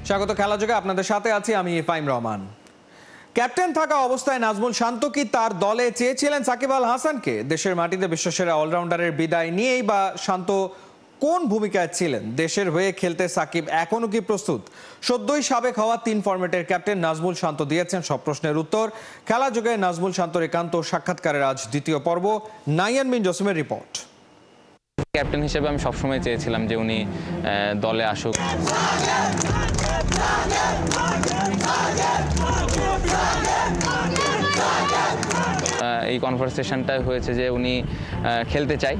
স্বাগত খেলা যোগে আপনাদের সাথে আছি আমি ফাইম রহমান। ক্যাপ্টেন থাকা অবস্থায় নাজমুল শান্ত কি তার দলে চেয়েছিলেন সাকিব আল হাসানকে? দেশের মাটিতে বিশ্বসেরা অলরাউন্ডারের বিদায় নিয়েই বা শান্ত কোন ভূমিকায় ছিলেন? দেশের হয়ে খেলতে সাকিব এখনো কি প্রস্তুত? সদ্যই সাবেক হওয়া 3 ফরম্যাটের ক্যাপ্টেন নাজমুল শান্ত দিয়েছেন সব প্রশ্নের উত্তর। খেলা যোগে নাজমুল শান্তর একান্ত সাক্ষাৎকারের আজ দ্বিতীয় পর্ব। নাইয়ান বিন জসিমের রিপোর্ট। ক্যাপ্টেন হিসেবে আমি সবসময় চেয়েছিলাম যে উনি দলে আসুক। এই কনভারসেশনটা হয়েছে যে উনি খেলতে চাই,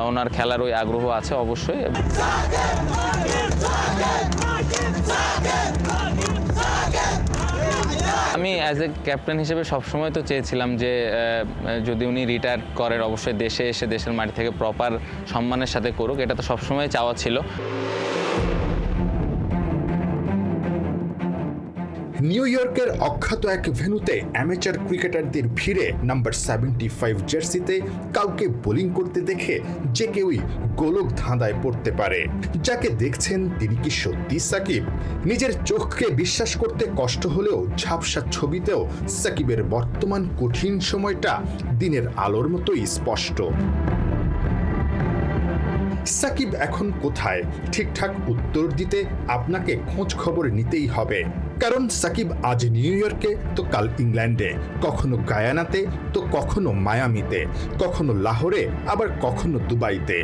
ওনার খেলার ওই আগ্রহ আছে অবশ্যই। আমি অ্যাজ এ ক্যাপ্টেন হিসেবে সবসময় তো চেয়েছিলাম যে যদি উনি রিটায়ার করেন অবশ্যই দেশে এসে দেশের মাটি থেকে প্রপার সম্মানের সাথে করুক, এটা তো সবসময় চাওয়া ছিল। নিউ ইয়র্কের অখ্যাত এক ভেন্যুতে অ্যামেচার ক্রিকেটারদের ভিড়ে নাম্বার 75 জার্সিতে কাউকে বোলিং করতে দেখে যে কেউই গোলক ধাঁধায় পড়তে পারে। যাকে দেখছেন তিনি কি সত্যি সাকিব? নিজের চোখকে বিশ্বাস করতে কষ্ট হলেও ঝাপসা ছবিতেও সাকিবের বর্তমান কঠিন সময়টা দিনের আলোর মতোই স্পষ্ট। সাকিব এখন কোথায়? ঠিকঠাক উত্তর দিতে আপনাকে খোঁজ খবর নিতেই হবে, কারণ সাকিব আজ নিউ ইয়র্কে তো কাল ইংল্যান্ডে, কখনো গায়ানাতে তো কখনো মায়ামিতে, কখনো লাহোরে আবার কখনো দুবাইতে।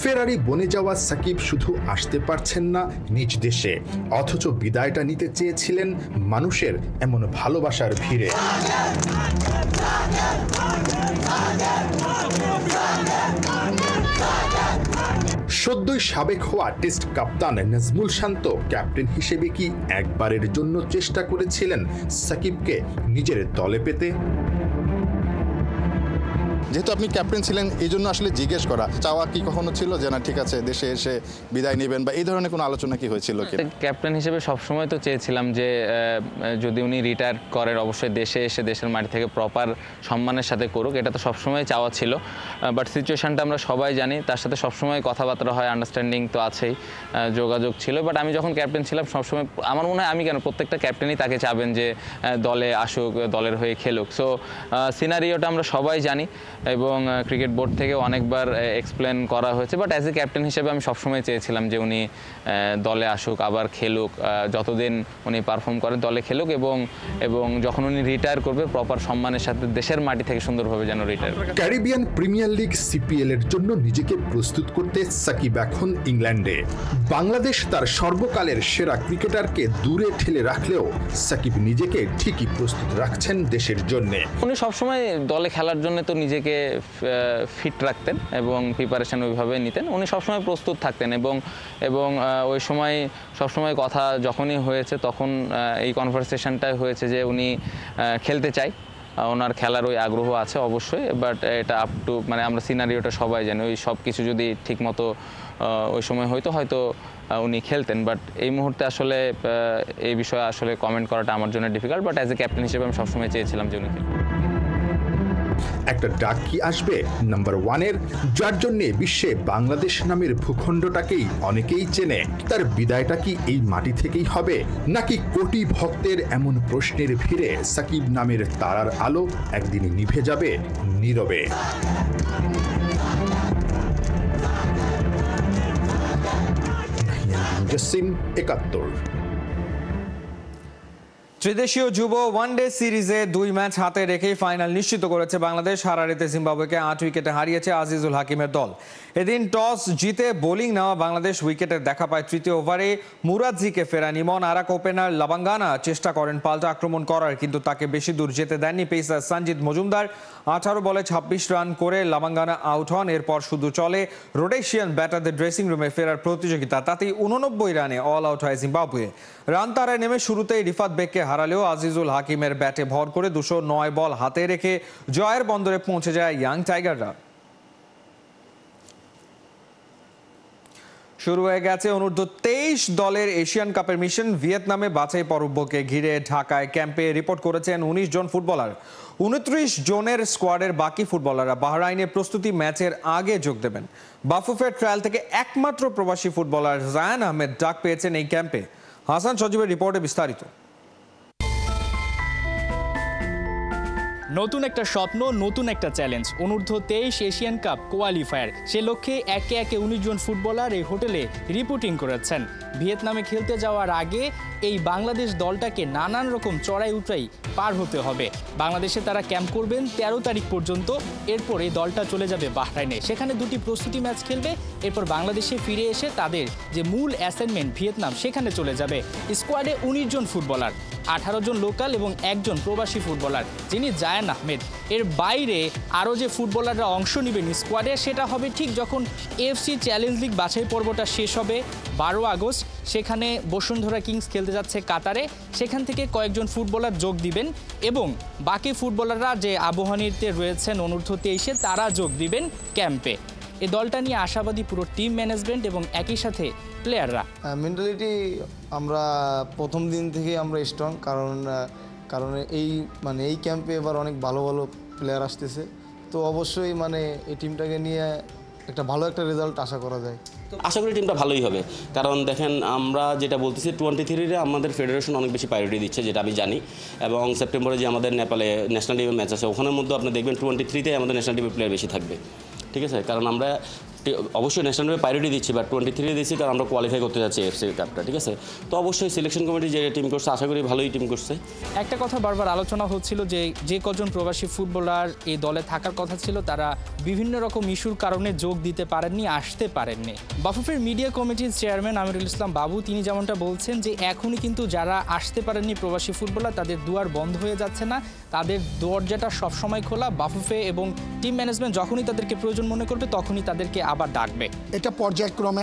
ফেরারি বনে যাওয়া সাকিব শুধু আসতে পারছেন না নিজ দেশে, অথচ বিদায়টা নিতে চেয়েছিলেন মানুষের এমন ভালোবাসার ভিড়ে। সদ্যই সাবেক হওয়া টেস্ট কাপ্তান নাজমুল শান্ত ক্যাপ্টেন হিসেবে কি একবারের জন্য চেষ্টা করেছিলেন সাকিবকে নিজের দলে পেতে? যেহেতু আপনি ক্যাপ্টেন ছিলেন এই জন্য আসলে জিজ্ঞেস করা, চাওয়া কি কখনো ছিল যে না ঠিক আছে দেশে এসে বিদায় নেবেন বা এই ধরনের কোনো আলোচনা কি হয়েছিল? ক্যাপ্টেন হিসেবে সবসময় তো চেয়েছিলাম যে যদি উনি রিটায়ার করেন অবশ্যই দেশে এসে দেশের মাটি থেকে প্রপার সম্মানের সাথে করুক, এটা তো সবসময় চাওয়া ছিল। বাট সিচুয়েশনটা আমরা সবাই জানি, তার সাথে সবসময় কথাবার্তা হয়, আন্ডারস্ট্যান্ডিং তো আছেই, যোগাযোগ ছিল। বাট আমি যখন ক্যাপ্টেন ছিলাম সবসময় আমার মনে হয় আমি কেন প্রত্যেকটা ক্যাপ্টেনই তাকে চাবেন যে দলে আসুক, দলের হয়ে খেলুক। সো সিনারিওটা আমরা সবাই জানি এবং ক্রিকেট বোর্ড থেকে অনেকবার এক্সপ্লেন করা হয়েছে। বাট অ্যাজ এ ক্যাপ্টেন হিসেবে আমি সবসময় চেয়েছিলাম যে উনি দলে আসুক, আবার খেলুক, যতদিন উনি পারফর্ম করেন দলে খেলুক এবং যখন উনি রিটায়ার করবে প্রপার সম্মানের সাথে দেশের মাটি থেকে সুন্দরভাবে যেন retire. Caribbean premier league CPL এর জন্য নিজেকে প্রস্তুত করতে সাকিব এখন ইংল্যান্ডে। বাংলাদেশ তার সর্বকালের সেরা ক্রিকেটারকে দূরে ঠেলে রাখলেও সাকিব নিজেকে ঠিকই প্রস্তুত রাখছেন দেশের জন্য। উনি সবসময় দলে খেলার জন্য তো নিজেকে ফিট রাখতেন এবং প্রিপারেশন ওইভাবে নিতেন। উনি সবসময় প্রস্তুত থাকতেন এবং ওই সময় সবসময় কথা যখনই হয়েছে তখন এই কনভারসেশনটাই হয়েছে যে উনি খেলতে চাই, ওনার খেলার ওই আগ্রহ আছে অবশ্যই। বাট এটা আপ টু মানে আমরা সিনারিওটা সবাই জানি, ওই সব কিছু যদি ঠিকমতো ওই সময় হয়তো উনি খেলতেন। বাট এই মুহূর্তে আসলে এই বিষয়ে আসলে কমেন্ট করাটা আমার জন্য difficult. But as a captain হিসেবে আমি সবসময় চেয়েছিলাম যে উনি খেলবেন। একটা ডাক কি আসবে নাম্বার 1-এর, যার জন্য বিশ্বে বাংলাদেশ নামের ভূখণ্ডটাকেই অনেকেই চেনে? তার বিদায়টা কি এই মাটি থেকেই হবে, নাকি কোটি ভক্তের এমন প্রশ্নের ভিড়ে সাকিব নামের তারার আলো একদিন নিভে যাবে নীরবে? জসিম, ৭১। ত্রিদেশীয় যুব ওয়ানডে সিরিজে 2 ম্যাচ হাতে রেখেই ফাইনাল নিশ্চিত করেছে বাংলাদেশ। হারারেতে জিম্বাবুয়েকে 8 উইকেটে হারিয়েছে আজিজুল হাকিমের দল। এদিন টস জিতে বোলিং নেওয়া বাংলাদেশ উইকেটের দেখা পায় তৃতীয় ওভারে মুরাদজিকে ফেরান ইমন। আরাক ওপেনার লাবাঙ্গানা চেষ্টা করেন পাল্টা আক্রমণ করার, কিন্তু তাকে বেশি দূর যেতে দেননি পেসার সঞ্জিত মজুমদার। 18 বলে 26 রান করে লাবাঙ্গানা আউট হন। এরপর শুধু চলে রোডেশিয়ান ব্যাটারদের ড্রেসিং রুমে ফেরার প্রতিযোগিতা। তাতেই 89 রানে অল আউট হয় জিম্বাবুয়ে। রান তারায় নেমে শুরুতেই রিফাত বেগকে হারালেও আজিজুল হাকিমের ব্যাটে ভর করে 209 বল হাতে রেখে জয়ের বন্দরে পৌঁছে যায় ইয়াং টাইগাররা। শুরু হয়ে গেছে অনূর্ধ্ব 23 দলের এশিয়ান কাপের মিশন। ভিয়েতনামে বাছাই পর্বকে ঘিরে ঢাকায় ক্যাম্পে রিপোর্ট করেছেন 19 জন ফুটবলার। 29 জনের স্কোয়াডের বাকি ফুটবলাররা বাহরাইনে প্রস্তুতি ম্যাচের আগে যোগ দেবেন। বাফুফের ট্রায়াল থেকে একমাত্র প্রবাসী ফুটবলার জায়ান আহমেদ ডাক পেয়েছেন এই ক্যাম্পে। হাসান সজীবের রিপোর্টে বিস্তারিত। নতুন একটা স্বপ্ন, নতুন একটা চ্যালেঞ্জ, অনূর্ধ্ব 23 এশিয়ান কাপ কোয়ালিফায়ার। সে লক্ষ্যে একে একে 19 জন ফুটবলার এই হোটেলে রিপোর্টিং করেছেন। ভিয়েতনামে খেলতে যাওয়ার আগে এই বাংলাদেশ দলটাকে নানান রকম চড়াই উতরাই পার হতে হবে। বাংলাদেশে তারা ক্যাম্প করবেন 13 তারিখ পর্যন্ত। এরপর এই দলটা চলে যাবে বাহরাইনে, সেখানে 2টি প্রস্তুতি ম্যাচ খেলবে। এরপর বাংলাদেশে ফিরে এসে তাদের যে মূল অ্যাসাইনমেন্ট ভিয়েতনাম, সেখানে চলে যাবে। স্কোয়াডে 19 জন ফুটবলার, 18 জন লোকাল এবং 1 জন প্রবাসী ফুটবলার, যিনি জায়ান আহমেদ। এর বাইরে আরও যে ফুটবলাররা অংশ নেবেন স্কোয়াডে, সেটা হবে ঠিক যখন এএফসি চ্যালেঞ্জ লিগ বাছাই পর্বটা শেষ হবে 12 আগস্ট। সেখানে বসুন্ধরা কিংস খেলতে যাচ্ছে কাতারে, সেখান থেকে কয়েকজন ফুটবলার যোগ দিবেন এবং বাকি ফুটবলাররা যে আবাহনীতে রয়েছেন অনূর্ধ্ব 23-এ, তারা যোগ দিবেন ক্যাম্পে। এই দলটা নিয়ে আশাবাদী পুরো টিম ম্যানেজমেন্ট এবং একই সাথে প্লেয়াররা। মেন্টালিটি আমরা প্রথম দিন থেকে আমরা স্ট্রং, কারণ এই ক্যাম্পে এবার অনেক ভালো ভালো প্লেয়ার আসতেছে। তো অবশ্যই এই টিমটাকে নিয়ে একটা ভালো একটা রেজাল্ট আশা করা যায়। আশা করি টিমটা ভালোই হবে, কারণ দেখেন আমরা যেটা বলতেছি 23-রে আমাদের ফেডারেশন অনেক বেশি প্রায়োরিটি দিচ্ছে, যেটা আমি জানি। এবং সেপ্টেম্বরে যে আমাদের নেপালে ন্যাশনাল টিমের ম্যাচ আছে, ওখানের মধ্যে আপনি দেখবেন 23-তে আমাদের ন্যাশনাল টিমের প্লেয়ার বেশি থাকবে। ঠিক আছে, কারণ আমরা অবশ্যই ন্যাশনাল টিমে প্রায়োরিটি দিচ্ছি, বাট 23-তে দিচ্ছি কারণ আমরা কোয়ালিফাই করতে যাচ্ছি এফসি কাপটা। ঠিক আছে, তো অবশ্যই সিলেকশন কমিটি যে টিম করছে, আশা করি ভালোই টিম করছে। একটা কথা বারবার আলোচনা হচ্ছিল যে কজন প্রবাসী ফুটবলার এই দলে থাকার কথা ছিল, তারা বিভিন্ন রকম ইস্যুর কারণে যোগ দিতে পারেননি, আসতে পারেননি। বাফুফের মিডিয়া কমিটির চেয়ারম্যান আমিরুল ইসলাম বাবু তিনি যেমনটা বলছেন যে এখনই কিন্তু যারা আসতে পারেননি প্রবাসী ফুটবলার, তাদের দুয়ার বন্ধ হয়ে যাচ্ছে না, তাদের দরজাটা সবসময় খোলা। বাফুফে এবং টিম ম্যানেজমেন্ট যখনই তাদেরকে প্রয়োজন মনে করবে, তখনই তাদেরকে আবার ডাকবে। এটা পর্যায়ক্রমে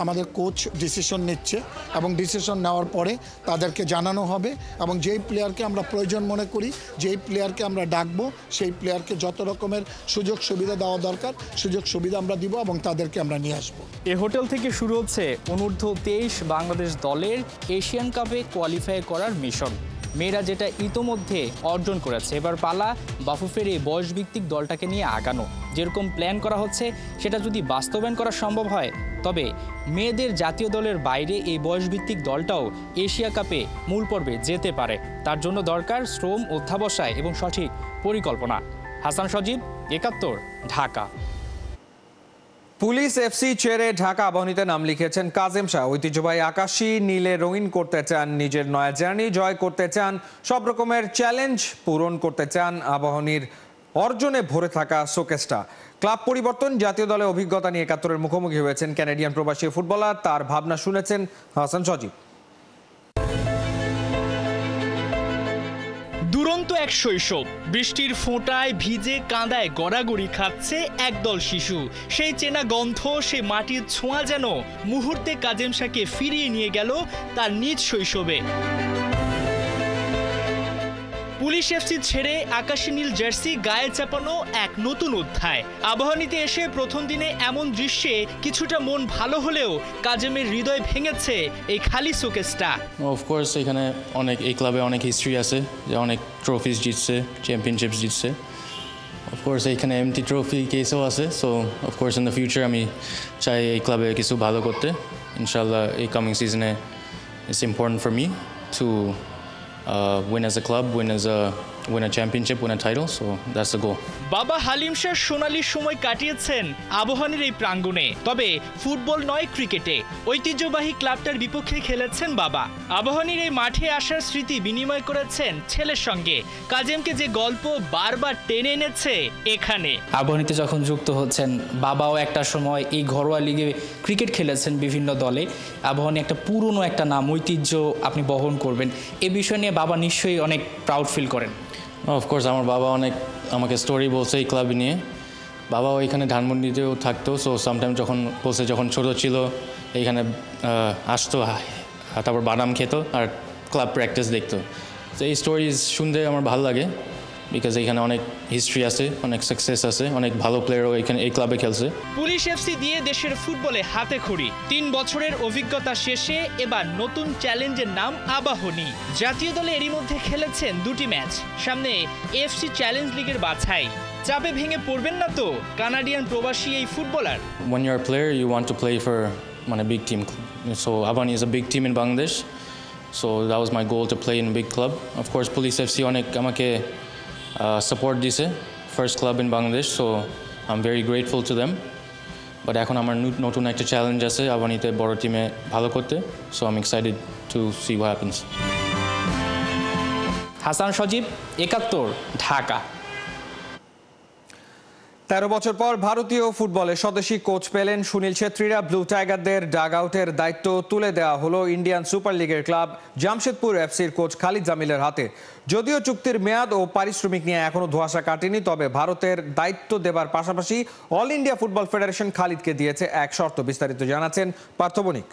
আমাদের কোচ ডিসিশন নিচ্ছে এবং ডিসিশন নেওয়ার পরে তাদেরকে জানানো হবে এবং যেই প্লেয়ারকে আমরা প্রয়োজন মনে করি, যেই প্লেয়ারকে আমরা ডাকবো, সেই প্লেয়ারকে যত রকমের সুযোগ সুবিধা দেওয়া দরকার সুযোগ সুবিধা আমরা দিব এবং তাদেরকে আমরা নিয়ে আসবো। এই হোটেল থেকে শুরু হচ্ছে অনূর্ধ্ব 23 বাংলাদেশ দলের এশিয়ান কাপে কোয়ালিফাই করার মিশন। মেয়েরা যেটা ইতোমধ্যে অর্জন করেছে, এবার পালা বাফুফের এই বয়সভিত্তিক দলটাকে নিয়ে আগানো। যেরকম প্ল্যান করা হচ্ছে, সেটা যদি বাস্তবায়ন করা সম্ভব হয়, তবে মেয়েদের জাতীয় দলের বাইরে এই বয়সভিত্তিক দলটাও এশিয়া কাপে মূল পর্বে যেতে পারে। তার জন্য দরকার শ্রম, অধ্যাবসায় এবং সঠিক পরিকল্পনা। হাসান সজীব, 71, ঢাকা। পুলিশ এফসি ছেড়ে ঢাকা আবাহনীতে নাম লিখেছেন কাজেম শাহ। ঐতিহ্যবাহী আকাশী নীলে রঙিন করতে চান নিজের নয়া জার্নি, জয় করতে চান, সব রকমের চ্যালেঞ্জ পূরণ করতে চান আবাহনীর অর্জনে ভরে থাকা শোকেসটা। ক্লাব পরিবর্তন, জাতীয় দলে অভিজ্ঞতা নিয়ে 71-এর মুখোমুখি হয়েছেন ক্যানাডিয়ান প্রবাসী ফুটবলার। তার ভাবনা শুনেছেন হাসান সজীব। দুরন্ত এক শৈশব, বৃষ্টির ফোঁটায় ভিজে কাঁদায় গড়াগড়ি খাচ্ছে একদল শিশু। সেই চেনা গন্ধ, সেই মাটির ছোঁয়া যেন মুহূর্তে কাজেম শাহকে ফিরিয়ে নিয়ে গেল তার নিজ শৈশবে। পুলিশ এফসি ছেড়ে আকাশী নীল জার্সি গায়ে চাপানো এক নতুন অধ্যায়। আবাহনীতে এসে প্রথম দিনে এমন দৃশ্যে কিছুটা মন ভালো হলেও কাজেমের হৃদয় ভেঙেছে এই খালি শোকেসটা। অফকোর্স এখানে এই ক্লাবে অনেক হিস্ট্রি আছে, যে অনেক ট্রফিজ জিতছে, চ্যাম্পিয়নশিপস জিতছে। অফকোর্স এখানে এমটি ট্রফি কেসও আছে। So of course in the future আমি চাই এই ক্লাবে কিছু ভালো করতে। ইনশাল্লাহ এই কামিং সিজনে it's important for me two win as a club, win a championship, win a title, so that's the goal. বাবা হালিম শাহ সোনালী সময় কাটিয়েছেন আবাহনীর এই প্রাঙ্গণে, তবে ফুটবল নয়, ক্রিকেটে। ঐতিহ্যবাহী ক্লাবটার বিপক্ষে খেলেছেন বাবা। আবাহনীর এই মাঠে আসার স্মৃতি বিনিময় করেছেন ছেলের সঙ্গে। কাজেমকে যে গল্প বারবার টেনে এনেছে এখানে। আবাহনীতে যখন যুক্ত হচ্ছেন, বাবাও একটা সময় এই ঘরোয়া লিগে ক্রিকেট খেলেছেন বিভিন্ন দলে। আবাহনী একটা পুরনো একটা নাম, ঐতিহ্য আপনি বহন করবেন, এ বিষয় নিয়ে বাবা নিশ্চয়ই অনেক প্রাউড ফিল করেন। অফকোর্স আমার বাবা অনেক আমাকে স্টোরি বলছে এই ক্লাব নিয়ে। বাবাও এখানে ধানমন্ডিতেও থাকতো, সো সামটাইম যখন ছোটো ছিল এইখানে আসতো, তারপর বাদাম খেত আর ক্লাব প্র্যাকটিস দেখতো। তো এই স্টোরিজ শুনতে আমার ভালো লাগে, বিকজ এখানে অনেক হিস্ট্রি আছে, অনেক সাকসেস আছে, অনেক ভালো প্লেয়ারও এখানে এই ক্লাবে খেলছে। পুলিশ এফসি দিয়ে দেশের ফুটবলে হাতে খড়ি। 3 বছরের অভিজ্ঞতা শেষে এবার নতুন চ্যালেঞ্জের নাম আবাহনী। জাতীয় দলে এরই মধ্যে খেলেছেন 2টি ম্যাচ, সামনে এফসি চ্যালেঞ্জ লিগের বাছাই। চাপে ভেঙে পড়বেন না তো কানাডিয়ান প্রবাসী এই footballer? When you're a player, you want to play for a big team. So Abahani is a big team in Bangladesh. So that was my goal to play in a big club. Of course, Police FC অনেক আমাকে support দিছে, first club in Bangladesh, so I'm very grateful to them. But এখন আমার নতুন একটা challenge আছে আবানিতে বড় টিমে ভালো করতে, so I'm excited to see what happens. Hasan সজীব, ৭১, ঢাকা। 13 বছর পর ভারতীয় ফুটবলে স্বদেশী কোচ পেলেন সুনীল ছেত্রীরা। ব্লু টাইগারদের ডাগ আউটের দায়িত্ব তুলে দেওয়া হলো ইন্ডিয়ান সুপার লিগের ক্লাব জামশেদপুর এফসির কোচ খালিদ জামিলের হাতে। যদিও চুক্তির মেয়াদ ও পারিশ্রমিক নিয়ে এখনো ধোঁয়াশা কাটেনি, তবে ভারতের দায়িত্ব দেবার পাশাপাশি অল ইন্ডিয়া ফুটবল ফেডারেশন খালিদকে দিয়েছে এক শর্ত। বিস্তারিত জানাচ্ছেন পার্থ বণিক।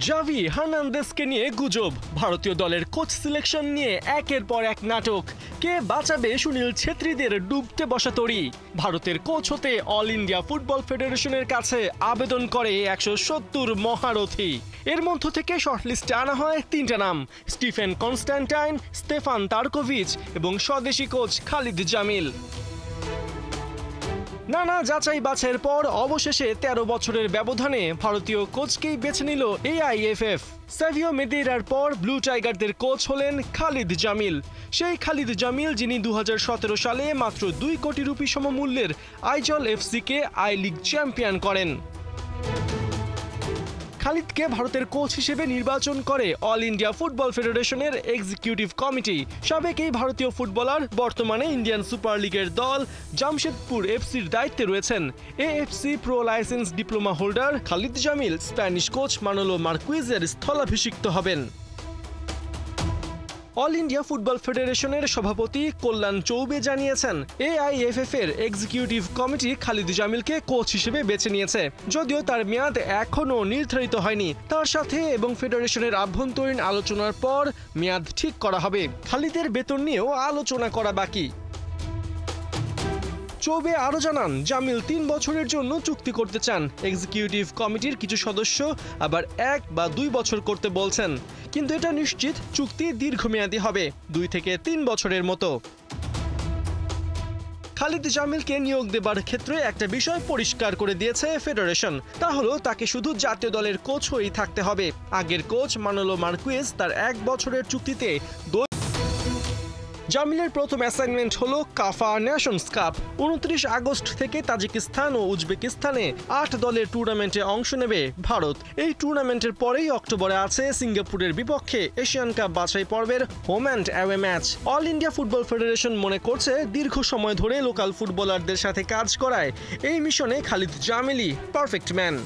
জাভি হার্নান্দেজকে নিয়ে গুজব, ভারতীয় দলের কোচ সিলেকশন নিয়ে একের পর এক নাটক। কে বাঁচাবে সুনীল ছেত্রীদের ডুবতে বসা তরি? ভারতের কোচ হতে অল ইন্ডিয়া ফুটবল ফেডারেশনের কাছে আবেদন করে 170 মহারথী। এর মধ্য থেকে শর্টলিস্টে আনা হয় 3টা নাম: স্টিফেন কনস্ট্যান্টাইন, স্তেফান তার্কোভিচ এবং স্বদেশি কোচ খালিদ জামিল। নানা যাচাই বাছাইয়ের পর অবশেষে 13 বছরের ব্যবধানে ভারতীয় কোচকেই বেছে নিল AIFF। সাভিও মেদেইরার পর ব্লু টাইগারদের কোচ হলেন খালিদ জামিল। সেই খালিদ জামিল যিনি 2017 সালে মাত্র 2 কোটি রুপি সমমূল্যের আইজল এফসিকে আই লিগ চ্যাম্পিয়ন করেন। খালিদকে ভারতের কোচ হিসেবে নির্বাচন করে অল ইন্ডিয়া ফুটবল ফেডারেশনের এক্সিকিউটিভ কমিটি। সাবেক এই ভারতীয় ফুটবলার বর্তমানে ইন্ডিয়ান সুপার লিগের দল জামশেদপুর এফসির দায়িত্বে রয়েছেন। AFC pro licence diploma holder Khalid Jamil Spanish coach Manolo মার্কুইজের স্থলাভিষিক্ত হবেন। অল ইন্ডিয়া ফুটবল ফেডারেশনের সভাপতি কল্যাণ চৌবে জানিয়েছেন, AIFF এর এক্সিকিউটিভ কমিটি খালিদ জামিলকে কোচ হিসেবে বেছে নিয়েছে। যদিও তার মেয়াদ এখনও নির্ধারিত হয়নি, তার সাথে এবং ফেডারেশনের আভ্যন্তরীণ আলোচনার পর মেয়াদ ঠিক করা হবে। খালিদের বেতন নিয়েও আলোচনা করা বাকি। চৌবে আরও জানান, জামিল 3 বছরের জন্য চুক্তি করতে চান। এক্সিকিউটিভ কমিটির কিছু সদস্য আবার 1 বা 2 বছর করতে বলছেন, কিন্তু এটা নিশ্চিত চুক্তি দীর্ঘমেয়াদী হবে, 2 থেকে 3 বছরের মতো। খালিদ জামিলকে নিয়োগ দেবার ক্ষেত্রে একটা বিষয় পরিষ্কার করে দিয়েছে ফেডারেশন, তা হলো তাকে শুধু জাতীয় দলের কোচ হয়েই থাকতে হবে। আগের কোচ মানোলো মার্কুইজ তার 1 বছরের চুক্তিতে জামিলের প্রথম অ্যাসাইনমেন্ট হলো কাফা নেশনস কাপ। 29 আগস্ট থেকে তাজিকিস্তান ও উজবেকিস্তানে 8 দলের টুর্নামেন্টে অংশ নেবে ভারত। এই টুর্নামেন্টের পরেই অক্টোবরে আছে সিঙ্গাপুরের বিপক্ষে এশিয়ান কাপ বাছাই পর্বের home and away match. All India football federation মনে করছে দীর্ঘ সময় ধরে লোকাল ফুটবলারদের সাথে কাজ করায় এই মিশনে খালিদ জামিলই পারফেক্ট ম্যান।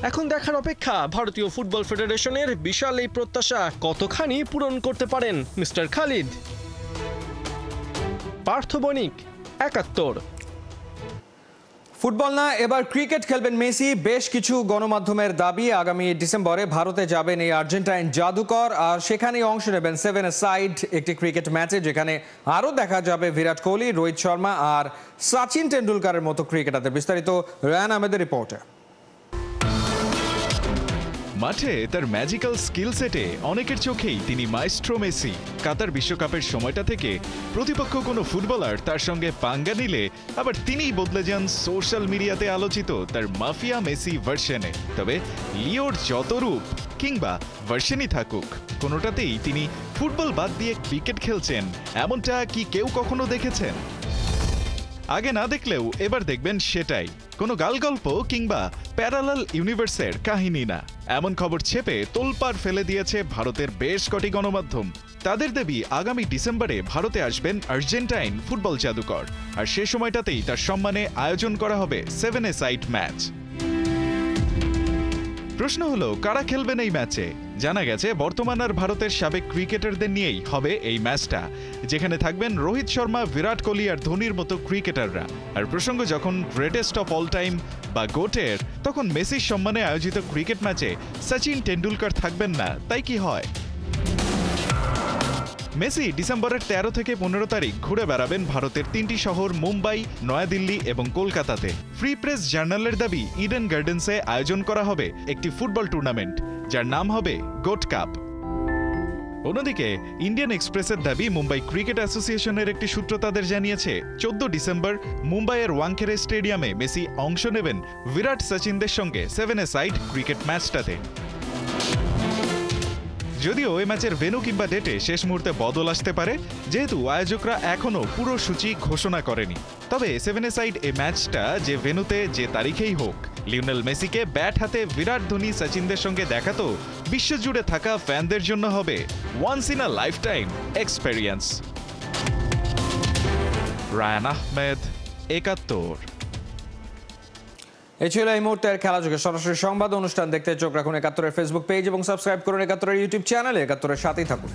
এখন দেখার অপেক্ষা ভারতীয় ফুটবল ফেডারেশনের বিশাল এই প্রত্যাশা কতখানি পূরণ করতে পারেন মিস্টার খালিদ। পার্থ বণিক, ৭১। ফুটবল না, এবার ক্রিকেট খেলবেন মেসি। বেশ কিছু গণমাধ্যমের দাবি, আগামী ডিসেম্বরে ভারতে যাবেন এই আর্জেন্টাইন জাদুকর, আর সেখানেই অংশ নেবেন 7-a-side একটি ক্রিকেট ম্যাচে, যেখানে আরও দেখা যাবে বিরাট কোহলি, রোহিত শর্মা আর সচিন টেন্ডুলকারের মতো ক্রিকেটারদের। বিস্তারিত রায়ান আহমেদের রিপোর্টে। মাঠে তার ম্যাজিক্যাল স্কিল সেটে অনেকের চোখেই তিনি মাইস্ট্রো মেসি। কাতার বিশ্বকাপের সময়টা থেকে প্রতিপক্ষ কোনো ফুটবলার তার সঙ্গে পাঙ্গা নিলে আবার তিনিই বদলে যান সোশ্যাল মিডিয়াতে আলোচিত তার মাফিয়া মেসি ভার্সনে। তবে লিওর যত রূপ কিংবা ভার্সনই থাকুক, কোনোটাতেই তিনি ফুটবল বাদ দিয়ে ক্রিকেট খেলছেন, এমনটা কি কেউ কখনো দেখেছেন? আগে না দেখলেও এবার দেখবেন সেটাই, কোনো গালগল্প কিংবা প্যারালাল ইউনিভার্সের কাহিনী না। এমন খবর ছেপে তোলপাড় ফেলে দিয়েছে ভারতের বেশ কটি গণমাধ্যম। তাদের দাবি আগামী ডিসেম্বরে ভারতে আসবেন আর্জেন্টাইন ফুটবল জাদুকর, আর সে সময়টাতেই তার সম্মানে আয়োজন করা হবে 7-a-side ম্যাচ। প্রশ্ন হলো, কারা খেলবেন এই ম্যাচে? জানা গেছে বর্তমান আর ভারতের সাবেক ক্রিকেটারদের নিয়েই হবে এই ম্যাচটা, যেখানে থাকবেন রোহিত শর্মা, বিরাট কোহলি আর ধোনির মতো ক্রিকেটাররা। আর প্রসঙ্গ যখন গ্রেটেস্ট অফ অল টাইম বা গোটের, তখন মেসির সম্মানে আয়োজিত ক্রিকেট ম্যাচে সচিন টেন্ডুলকার থাকবেন না, তাই কি হয়? মেসি ডিসেম্বরের 13 থেকে 15 তারিখ ঘুরে বেড়াবেন ভারতের 3টি শহর মুম্বাই, নয়াদিল্লি এবং কলকাতাতে। ফ্রি প্রেস জার্নালের দাবি ইডেন গার্ডেন্সে আয়োজন করা হবে একটি ফুটবল টুর্নামেন্ট, যার নাম হবে গোট কাপ। অন্যদিকে ইন্ডিয়ান এক্সপ্রেসের দাবি মুম্বাই ক্রিকেট অ্যাসোসিয়েশনের একটি সূত্র তাদের জানিয়েছে 14 ডিসেম্বর মুম্বাইয়ের ওয়াংখেড়ে স্টেডিয়ামে মেসি অংশ নেবেন বিরাট সচিনদের সঙ্গে 7-a-সাইড ক্রিকেট ম্যাচটাতে। যদিও এই ম্যাচের ভেন্যু কিংবা ডেটে শেষ মুহূর্তে বদল আসতে পারে, যেহেতু আয়োজকরা এখনও পুরো সূচি ঘোষণা করেনি। তবে 7-a-সাইড এই ম্যাচটা যে ভেন্যুতে যে তারিখেই হোক, লিওনেল মেসিকে ব্যাট হাতে বিরাট ধোনি সচিনদের সঙ্গে দেখা তো বিশ্বজুড়ে থাকা ফ্যানদের জন্য হবে once in a life time experience. Ryan Ahmed, ৭১। এই ছিল এই মুহূর্তের খেলাযোগে সরাসরি সংবাদ অনুষ্ঠান দেখতে চোখ রাখুন ৭১-এর ফেসবুক পেজ এবং সাবস্ক্রাইব করুন ৭১-এর ইউটিউব চ্যানেলে। ৭১-এর সাথেই থাকুন।